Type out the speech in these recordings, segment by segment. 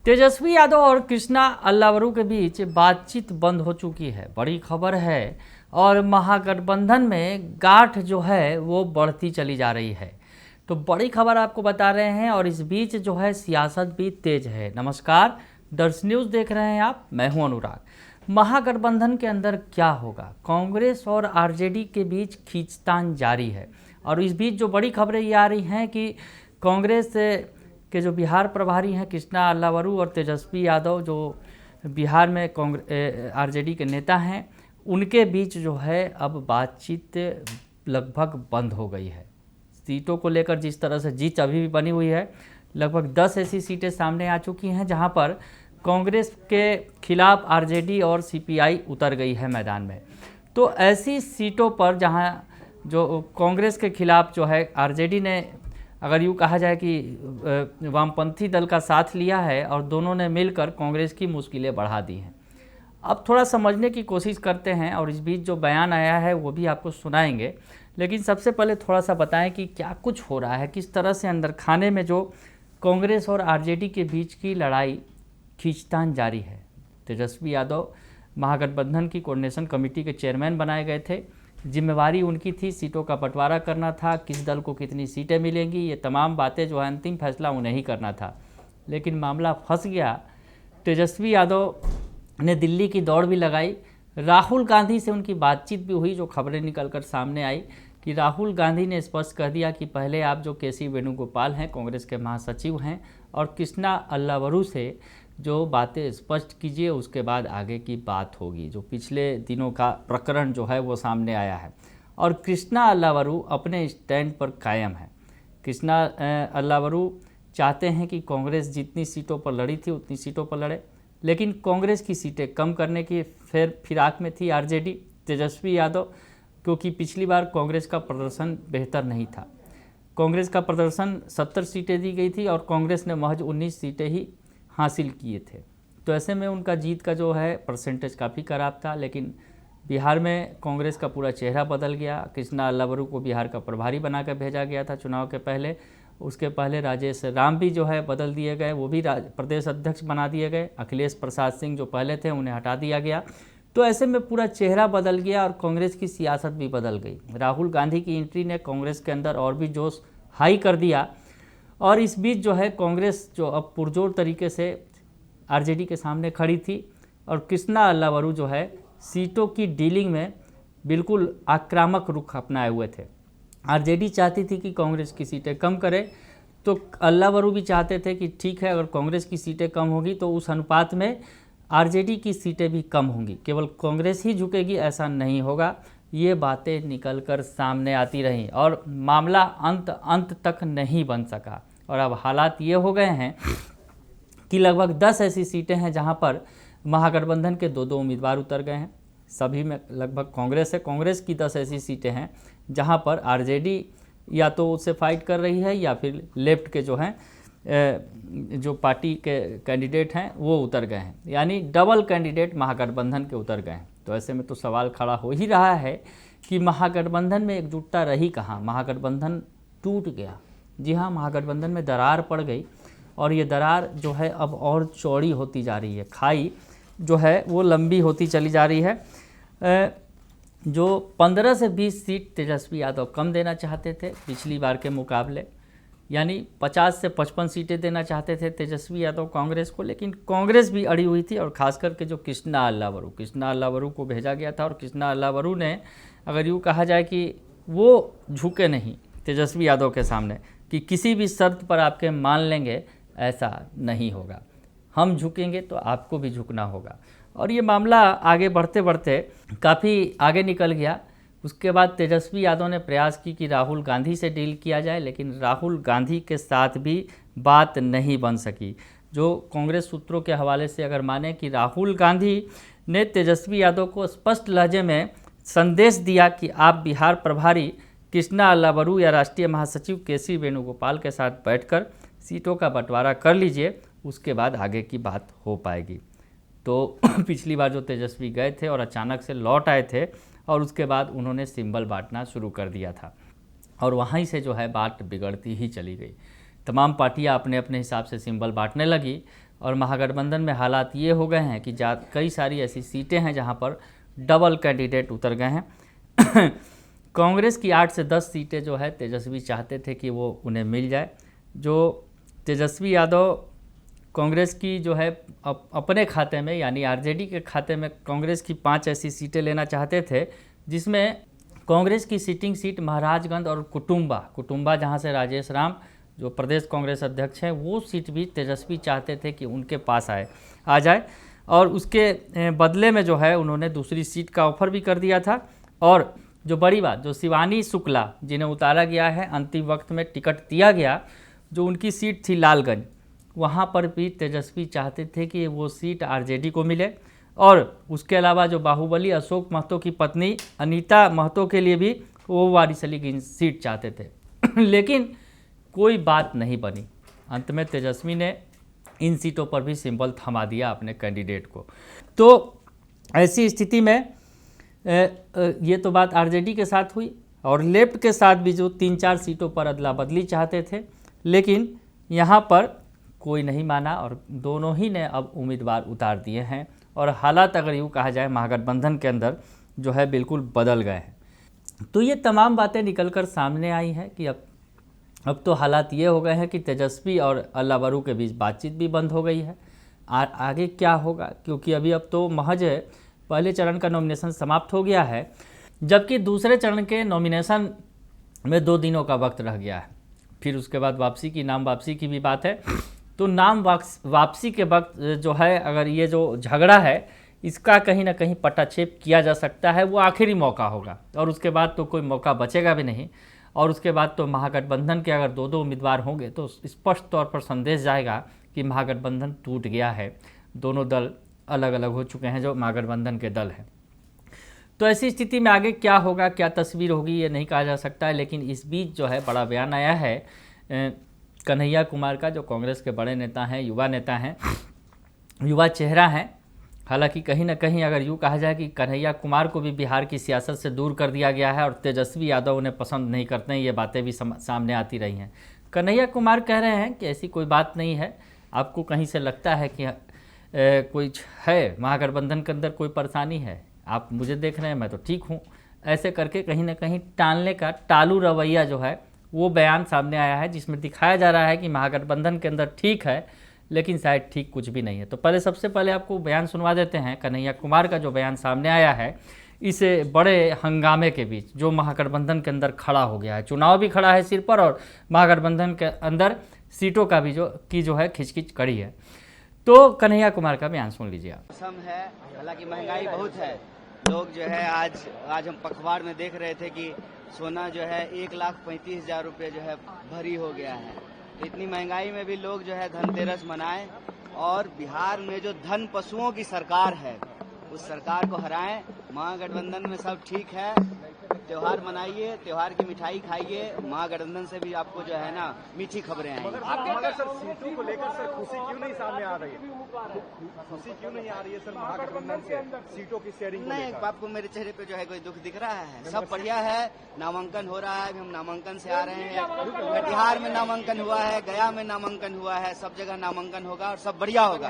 तेजस्वी यादव और कृष्णा अल्लावरू के बीच बातचीत बंद हो चुकी है। बड़ी खबर है और महागठबंधन में गांठ जो है वो बढ़ती चली जा रही है। तो बड़ी खबर आपको बता रहे हैं और इस बीच जो है सियासत भी तेज है। नमस्कार, दर्श न्यूज़ देख रहे हैं आप, मैं हूं अनुराग। महागठबंधन के अंदर क्या होगा? कांग्रेस और आरजेडी के बीच खींचतान जारी है और इस बीच जो बड़ी खबरें ये आ रही हैं कि कांग्रेस के जो बिहार प्रभारी हैं कृष्णा अल्लावरू और तेजस्वी यादव जो बिहार में आरजेडी के नेता हैं, उनके बीच जो है अब बातचीत लगभग बंद हो गई है। सीटों को लेकर जिस तरह से जीत अभी भी बनी हुई है, लगभग 10 ऐसी सीटें सामने आ चुकी हैं जहां पर कांग्रेस के खिलाफ आरजेडी और सीपीआई उतर गई है मैदान में। तो ऐसी सीटों पर जहां जो कांग्रेस के खिलाफ जो है आरजेडी ने, अगर यूँ कहा जाए कि वामपंथी दल का साथ लिया है और दोनों ने मिलकर कांग्रेस की मुश्किलें बढ़ा दी हैं। अब थोड़ा समझने की कोशिश करते हैं और इस बीच जो बयान आया है वो भी आपको सुनाएंगे, लेकिन सबसे पहले थोड़ा सा बताएं कि क्या कुछ हो रहा है, किस तरह से अंदर खाने में जो कांग्रेस और आरजेडी के बीच की लड़ाई खींचतान जारी है। तेजस्वी यादव महागठबंधन की कोऑर्डिनेशन कमेटी के चेयरमैन बनाए गए थे। जिम्मेवारी उनकी थी, सीटों का बंटवारा करना था, किस दल को कितनी सीटें मिलेंगी, ये तमाम बातें जो है अंतिम फैसला उन्हें ही करना था। लेकिन मामला फंस गया। तेजस्वी यादव ने दिल्ली की दौड़ भी लगाई, राहुल गांधी से उनकी बातचीत भी हुई। जो खबरें निकलकर सामने आई कि राहुल गांधी ने स्पष्ट कह दिया कि पहले आप जो के सी वेणुगोपाल हैं, कांग्रेस के महासचिव हैं, और कृष्णा अल्लावरू से जो बातें स्पष्ट कीजिए, उसके बाद आगे की बात होगी। जो पिछले दिनों का प्रकरण जो है वो सामने आया है और कृष्णा अल्लावरू अपने स्टैंड पर कायम है। कृष्णा अल्लावरू चाहते हैं कि कांग्रेस जितनी सीटों पर लड़ी थी उतनी सीटों पर लड़े, लेकिन कांग्रेस की सीटें कम करने की फिराक में थी आरजेडी। तेजस्वी यादव, क्योंकि पिछली बार कांग्रेस का प्रदर्शन बेहतर नहीं था, कांग्रेस का प्रदर्शन 70 सीटें दी गई थी और कांग्रेस ने महज 19 सीटें ही हासिल किए थे। तो ऐसे में उनका जीत का जो है परसेंटेज काफ़ी खराब था। लेकिन बिहार में कांग्रेस का पूरा चेहरा बदल गया। कृष्णा अल्लावरू को बिहार का प्रभारी बनाकर भेजा गया था चुनाव के पहले। उसके पहले राजेश राम भी जो है बदल दिए गए, वो भी प्रदेश अध्यक्ष बना दिए गए। अखिलेश प्रसाद सिंह जो पहले थे उन्हें हटा दिया गया। तो ऐसे में पूरा चेहरा बदल गया और कांग्रेस की सियासत भी बदल गई। राहुल गांधी की एंट्री ने कांग्रेस के अंदर और भी जोश हाई कर दिया और इस बीच जो है कांग्रेस जो अब पुरजोर तरीके से आरजेडी के सामने खड़ी थी और कृष्णा अल्लावरू जो है सीटों की डीलिंग में बिल्कुल आक्रामक रुख अपनाए हुए थे। आरजेडी चाहती थी कि कांग्रेस की सीटें कम करे, तो अल्लावरू भी चाहते थे कि ठीक है, अगर कांग्रेस की सीटें कम होगी तो उस अनुपात में आरजेडी की सीटें भी कम होंगी, केवल कांग्रेस ही झुकेगी ऐसा नहीं होगा। ये बातें निकलकर सामने आती रहीं और मामला अंत तक नहीं बन सका। और अब हालात ये हो गए हैं कि लगभग 10 ऐसी सीटें हैं जहां पर महागठबंधन के दो उम्मीदवार उतर गए हैं। सभी में लगभग कांग्रेस है। कांग्रेस की 10 ऐसी सीटें हैं जहां पर आरजेडी या तो उससे फाइट कर रही है या फिर लेफ्ट के जो हैं जो पार्टी के कैंडिडेट हैं वो उतर गए हैं, यानी डबल कैंडिडेट महागठबंधन के उतर गए हैं। तो ऐसे में तो सवाल खड़ा हो ही रहा है कि महागठबंधन में एकजुटता रही कहाँ? महागठबंधन टूट गया। जी हाँ, महागठबंधन में दरार पड़ गई और ये दरार जो है अब और चौड़ी होती जा रही है। खाई जो है वो लंबी होती चली जा रही है। जो 15 से 20 सीट तेजस्वी यादव कम देना चाहते थे पिछली बार के मुकाबले, यानी 50 से 55 सीटें देना चाहते थे तेजस्वी यादव कांग्रेस को, लेकिन कांग्रेस भी अड़ी हुई थी। और खास करके जो कृष्णा अल्लावरू को भेजा गया था और कृष्णा अल्लावरू ने, अगर यूँ कहा जाए कि वो झुके नहीं तेजस्वी यादव के सामने कि किसी भी शर्त पर आपके मान लेंगे, ऐसा नहीं होगा, हम झुकेंगे तो आपको भी झुकना होगा। और ये मामला आगे बढ़ते बढ़ते काफ़ी आगे निकल गया। उसके बाद तेजस्वी यादव ने प्रयास की कि राहुल गांधी से डील किया जाए, लेकिन राहुल गांधी के साथ भी बात नहीं बन सकी। जो कांग्रेस सूत्रों के हवाले से अगर माने कि राहुल गांधी ने तेजस्वी यादव को स्पष्ट लहजे में संदेश दिया कि आप बिहार प्रभारी कृष्णा अल्लावरू या राष्ट्रीय महासचिव के सी वेणुगोपाल के साथ बैठकर सीटों का बंटवारा कर लीजिए, उसके बाद आगे की बात हो पाएगी। तो पिछली बार जो तेजस्वी गए थे और अचानक से लौट आए थे और उसके बाद उन्होंने सिंबल बांटना शुरू कर दिया था और वहीं से जो है बात बिगड़ती ही चली गई। तमाम पार्टियां अपने अपने हिसाब से सिंबल बांटने लगी और महागठबंधन में हालात ये हो गए हैं कि कई सारी ऐसी सीटें हैं जहां पर डबल कैंडिडेट उतर गए हैं। कांग्रेस की 8 से 10 सीटें जो है तेजस्वी चाहते थे कि वो उन्हें मिल जाए। जो तेजस्वी यादव कांग्रेस की जो है अपने खाते में यानी आरजेडी के खाते में कांग्रेस की 5 ऐसी सीटें लेना चाहते थे, जिसमें कांग्रेस की सिटिंग सीट महाराजगंज और कुटुंबा जहां से राजेश राम जो प्रदेश कांग्रेस अध्यक्ष हैं, वो सीट भी तेजस्वी चाहते थे कि उनके पास आ जाए। और उसके बदले में जो है उन्होंने दूसरी सीट का ऑफर भी कर दिया था। और जो बड़ी बात, जो शिवानी शुक्ला जिन्हें उतारा गया है, अंतिम वक्त में टिकट दिया गया, जो उनकी सीट थी लालगंज, वहाँ पर भी तेजस्वी चाहते थे कि वो सीट आरजेडी को मिले। और उसके अलावा जो बाहुबली अशोक महतो की पत्नी अनीता महतो के लिए भी वो वारिसलीगंज सीट चाहते थे। लेकिन कोई बात नहीं बनी। अंत में तेजस्वी ने इन सीटों पर भी सिंबल थमा दिया अपने कैंडिडेट को। तो ऐसी स्थिति में ये तो बात आरजेडी के साथ हुई, और लेफ्ट के साथ भी जो 3-4 सीटों पर अदला बदली चाहते थे, लेकिन यहाँ पर कोई नहीं माना और दोनों ही ने अब उम्मीदवार उतार दिए हैं। और हालात अगर यूँ कहा जाए महागठबंधन के अंदर जो है बिल्कुल बदल गए हैं। तो ये तमाम बातें निकलकर सामने आई हैं कि अब तो हालात ये हो गए हैं कि तेजस्वी और अल्लावरू के बीच बातचीत भी बंद हो गई है। आगे क्या होगा, क्योंकि अब तो महज पहले चरण का नॉमिनेशन समाप्त हो गया है, जबकि दूसरे चरण के नॉमिनेशन में 2 दिनों का वक्त रह गया है। फिर उसके बाद नाम वापसी की भी बात है। तो नाम वापसी के वक्त जो है, अगर ये जो झगड़ा है इसका कहीं ना कहीं पटाक्षेप किया जा सकता है, वो आखिरी मौका होगा, और उसके बाद तो कोई मौका बचेगा भी नहीं। और उसके बाद तो महागठबंधन के अगर 2-2 उम्मीदवार होंगे तो स्पष्ट तौर पर संदेश जाएगा कि महागठबंधन टूट गया है, दोनों दल अलग अलग हो चुके हैं जो महागठबंधन के दल हैं। तो ऐसी स्थिति में आगे क्या होगा, क्या तस्वीर होगी, ये नहीं कहा जा सकता है। लेकिन इस बीच जो है बड़ा बयान आया है कन्हैया कुमार का, जो कांग्रेस के बड़े नेता हैं, युवा नेता हैं, युवा चेहरा हैं। हालांकि कहीं ना कहीं अगर यूँ कहा जाए कि कन्हैया कुमार को भी बिहार की सियासत से दूर कर दिया गया है और तेजस्वी यादव उन्हें पसंद नहीं करते हैं, ये बातें भी सामने आती रही हैं। कन्हैया कुमार कह रहे हैं कि ऐसी कोई बात नहीं है, आपको कहीं से लगता है कि कोई है महागठबंधन के अंदर कोई परेशानी है, आप मुझे देख रहे हैं, मैं तो ठीक हूँ, ऐसे करके कहीं ना कहीं टालने का टालू रवैया जो है वो बयान सामने आया है, जिसमें दिखाया जा रहा है कि महागठबंधन के अंदर ठीक है, लेकिन शायद ठीक कुछ भी नहीं है। तो सबसे पहले आपको बयान सुनवा देते हैं कन्हैया कुमार का, जो बयान सामने आया है इस बड़े हंगामे के बीच, जो महागठबंधन के अंदर खड़ा हो गया है। चुनाव भी खड़ा है सिर पर, और महागठबंधन के अंदर सीटों का भी जो है खिचखिच कड़ी है। तो कन्हैया कुमार का बयान सुन लीजिए आप। मौसम है, हालांकि महंगाई बहुत है। लोग जो है आज हम अखबार में देख रहे थे कि सोना जो है 1,35,000 रुपये जो है भरी हो गया है। इतनी महंगाई में भी लोग जो है धनतेरस मनाएं, और बिहार में जो धन पशुओं की सरकार है उस सरकार को हराएं। महागठबंधन में सब ठीक है, त्योहार मनाइए, त्योहार की मिठाई खाइए। महागठबंधन से भी आपको जो है ना मीठी खबरें आएंगी। मगर सर सीटों को लेकर सर खुशी क्यों नहीं सामने आ रही है? खुशी क्यों नहीं आ रही है सर महागठबंधन से सीटों की शेयरिंग? नहीं, आपको मेरे चेहरे पे जो है कोई दुख दिख रहा है? सब बढ़िया है, नामांकन हो रहा है, हम नामांकन से आ रहे हैं। कटिहार में नामांकन हुआ है, गया में नामांकन हुआ है, सब जगह नामांकन होगा और सब बढ़िया होगा,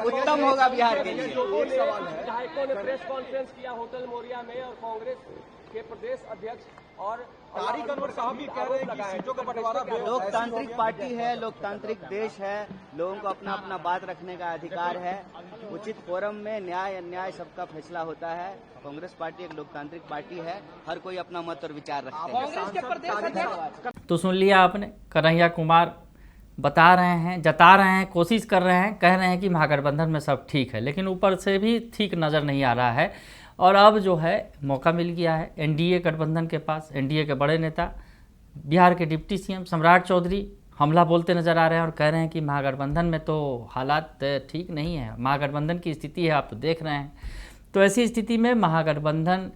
उत्तम होगा बिहार के लिए। एक सवाल है, विधायकों ने प्रेस कॉन्फ्रेंस किया होटल मोरिया में, और कांग्रेस के प्रदेश अध्यक्ष और तारिक अनवर साहब भी कह रहे हैं कि सीटों का बंटवारा लोकतांत्रिक पार्टी है, लोकतांत्रिक देश है, लोगों को अपना अपना बात रखने का अधिकार है। उचित फोरम में न्याय अन्याय सबका फैसला होता है। कांग्रेस पार्टी एक लोकतांत्रिक पार्टी है, हर कोई अपना मत और विचार रखते हैं। तो सुन लिया आपने, कन्हैया कुमार बता रहे हैं, जता रहे हैं, कोशिश कर रहे हैं, कह रहे हैं कि महागठबंधन में सब ठीक है, लेकिन ऊपर से भी ठीक नज़र नहीं आ रहा है। और अब जो है मौका मिल गया है एनडीए गठबंधन के पास। एनडीए के बड़े नेता बिहार के डिप्टी सीएम सम्राट चौधरी हमला बोलते नजर आ रहे हैं और कह रहे हैं कि महागठबंधन में तो हालात ठीक नहीं है, महागठबंधन की स्थिति है आप तो देख रहे हैं। तो ऐसी स्थिति में महागठबंधन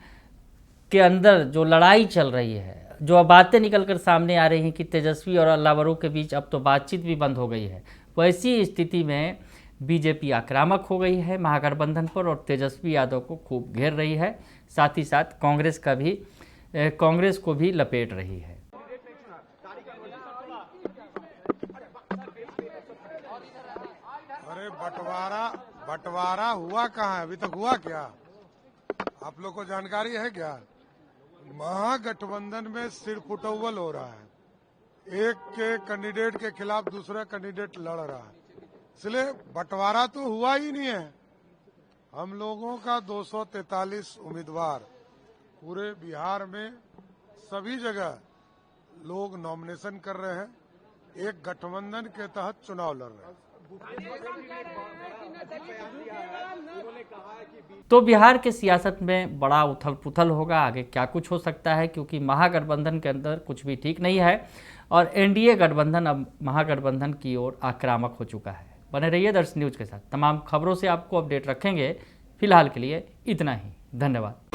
के अंदर जो लड़ाई चल रही है, जो बातें निकल कर सामने आ रही हैं कि तेजस्वी और अल्लावरू के बीच अब तो बातचीत भी बंद हो गई है, वैसी स्थिति में बीजेपी आक्रामक हो गई है महागठबंधन पर और तेजस्वी यादव को खूब घेर रही है, साथ ही साथ कांग्रेस को भी लपेट रही है। अरे बंटवारा हुआ कहाँ है? अभी तक हुआ क्या? आप लोग को जानकारी है क्या? महागठबंधन में सिर फुटौल हो रहा है। एक के कैंडिडेट के खिलाफ दूसरा कैंडिडेट लड़ रहा है, इसलिए बंटवारा तो हुआ ही नहीं है। हम लोगों का 243 उम्मीदवार पूरे बिहार में सभी जगह लोग नॉमिनेशन कर रहे हैं, एक गठबंधन के तहत चुनाव लड़ रहे हैं। तो बिहार के सियासत में बड़ा उथल पुथल होगा, आगे क्या कुछ हो सकता है, क्योंकि महागठबंधन के अंदर कुछ भी ठीक नहीं है और एनडीए गठबंधन अब महागठबंधन की ओर आक्रामक हो चुका है। बने रहिए दर्श न्यूज के साथ, तमाम खबरों से आपको अपडेट रखेंगे। फिलहाल के लिए इतना ही, धन्यवाद।